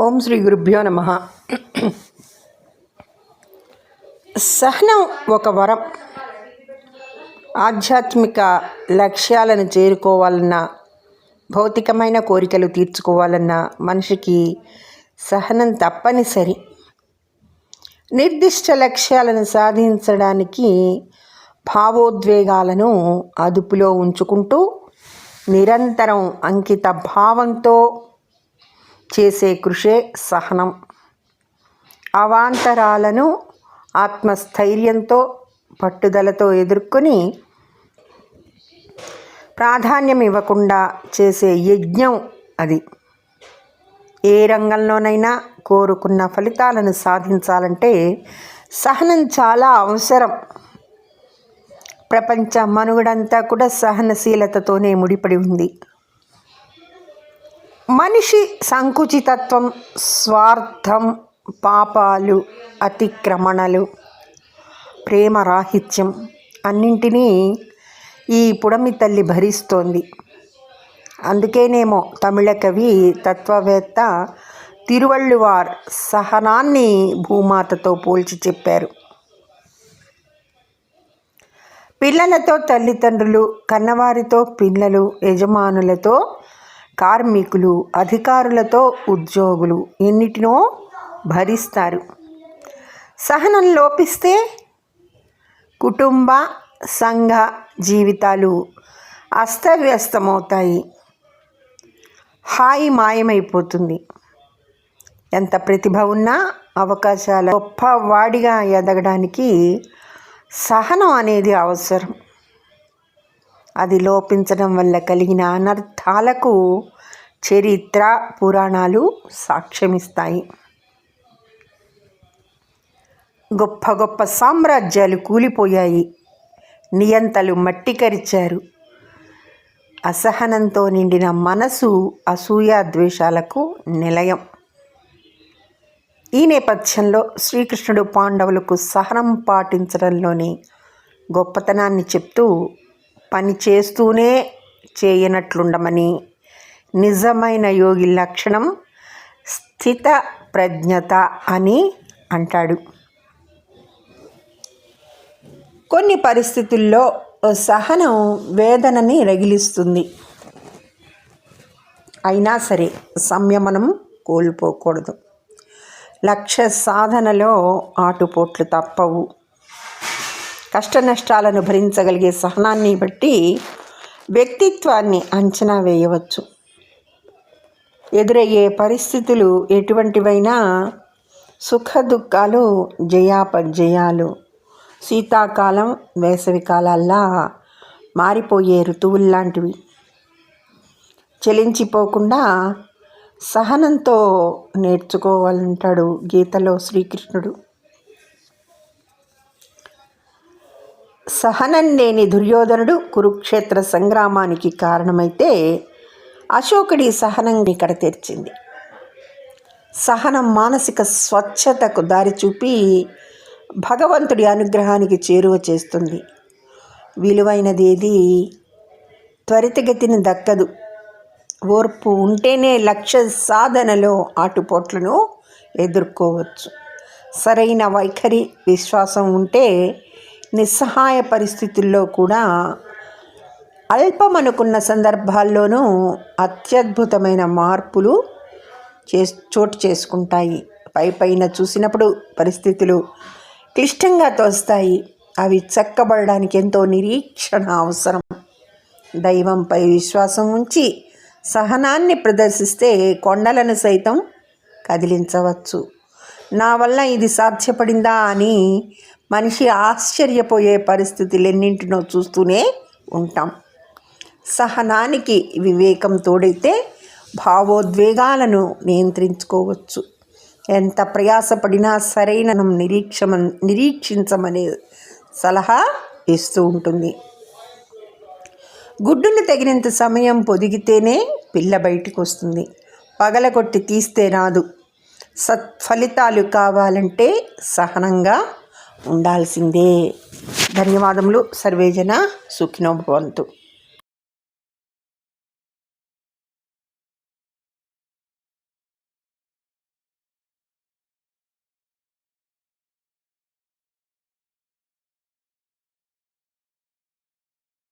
ఓం శ్రీ గురుభ్యో నమః. సహనం ఒక వరం. ఆధ్యాత్మిక లక్ష్యాలను చేరుకోవాలన్నా, భౌతికమైన కోరికలు తీర్చుకోవాలన్నా మనిషికి సహనం తప్పనిసరి. నిర్దిష్ట లక్ష్యాలను సాధించడానికి భావోద్వేగాలను అదుపులో ఉంచుకుంటూ నిరంతరం అంకిత భావంతో చేసే కృషే సహనం. అవాంతరాలను ఆత్మస్థైర్యంతో పట్టుదలతో ఎదుర్కొని ప్రాధాన్యం ఇవ్వకుండా చేసే యజ్ఞం అది. ఏ రంగంలోనైనా కోరుకున్న ఫలితాలను సాధించాలంటే సహనం చాలా అవసరం. ప్రపంచ మనుగడంతా కూడా సహనశీలతతోనే ముడిపడి ఉంది. మనిషి సంకుచితత్వం, స్వార్థం, పాపాలు, అతిక్రమణలు, ప్రేమరాహిత్యం అన్నింటినీ ఈ పుడమి తల్లి భరిస్తోంది. అందుకేనేమో తమిళ కవి తత్వవేత్త తిరువళ్ళువార్ సహనాన్ని భూమాతతో పోల్చి చెప్పారు. పిల్లలతో తల్లిదండ్రులు, కన్నవారితో పిల్లలు, యజమానులతో కార్మికులు, అధికారులతో ఉద్యోగులు ఎన్నిటినో భరిస్తారు. సహనం లోపిస్తే కుటుంబ, సంఘ జీవితాలు అస్తవ్యస్తమవుతాయి. హాయి మాయమైపోతుంది. ఎంత ప్రతిభ ఉన్నా అవకాశాల గొప్పవాడిగా ఎదగడానికి సహనం అనేది అవసరం. అది లోపించడం వల్ల కలిగిన అనర్థాలకు చరిత్ర, పురాణాలు సాక్ష్యమిస్తాయి. గొప్ప గొప్ప సామ్రాజ్యాలు కూలిపోయాయి. నియంతలు మట్టి కరిచారు. అసహనంతో నిండిన మనసు అసూయ ద్వేషాలకు నిలయం. ఈ నేపథ్యంలో శ్రీకృష్ణుడు పాండవులకు సహనం పాటించడంలోని గొప్పతనాన్ని చెప్తూ పని చేస్తూనే చేయనట్లుండమని, నిజమైన యోగి లక్షణం స్థిత ప్రజ్ఞత అని అంటాడు. కొన్ని పరిస్థితుల్లో సహనం వేదనని రగిలిస్తుంది. అయినా సరే సంయమనం కోల్పోకూడదు. లక్ష్య సాధనలో ఆటుపోట్లు తప్పవు. కష్ట నష్టాలను భరించగలిగే సహనాన్ని బట్టి వ్యక్తిత్వాన్ని అంచనా వేయవచ్చు. ఎదురయ్యే పరిస్థితులు ఎటువంటివైనా సుఖ దుఃఖాలు, జయాపజయాలు శీతాకాలం, వేసవికాలాల్లా మారిపోయే ఋతువుల్లాంటివి. చలించిపోకుండా సహనంతో నేర్చుకోవాలంటాడు గీతలో శ్రీకృష్ణుడు. సహనం లేని దుర్యోధనుడు కురుక్షేత్ర సంగ్రామానికి కారణమైతే అశోకుడి సహనం ఇక్కడ తెరిచింది. సహనం మానసిక స్వచ్ఛతకు దారి చూపి భగవంతుడి అనుగ్రహానికి చేరువ చేస్తుంది. విలువైనది ఏది త్వరితగతిని దక్కదు. ఓర్పు ఉంటేనే లక్ష్య సాధనలో ఆటుపోట్లను ఎదుర్కోవచ్చు. సరైన వైఖరి, విశ్వాసం ఉంటే నిస్సహాయ పరిస్థితుల్లో కూడా అల్పమనుకున్న సందర్భాల్లోనూ అత్యద్భుతమైన మార్పులు చోటు చేసుకుంటాయి. పైన చూసినప్పుడు పరిస్థితులు క్లిష్టంగా తోస్తాయి. అవి చక్కబడడానికి ఎంతో నిరీక్షణ అవసరం. దైవంపై విశ్వాసం ఉంచి సహనాన్ని ప్రదర్శిస్తే కొండలను సైతం కదిలించవచ్చు. నా వల్ల ఇది సాధ్యపడిందా అని మనిషి ఆశ్చర్యపోయే పరిస్థితులెన్నింటినో చూస్తూనే ఉంటాం. సహనానికి వివేకం తోడైతే భావోద్వేగాలను నియంత్రించుకోవచ్చు. ఎంత ప్రయాసపడినా సరైన నిరీక్షించమనే సలహా ఇస్తూ ఉంటుంది. గుడ్డును తగినంత సమయం పొదిగితేనే పిల్ల బయటికి వస్తుంది. పగలగొట్టి తీస్తే రాదు. సత్ఫలితాలు కావాలంటే సహనంగా ఉండాల్సిందే. ధన్యవాదములు. సర్వేజన సుఖినో భవంతు.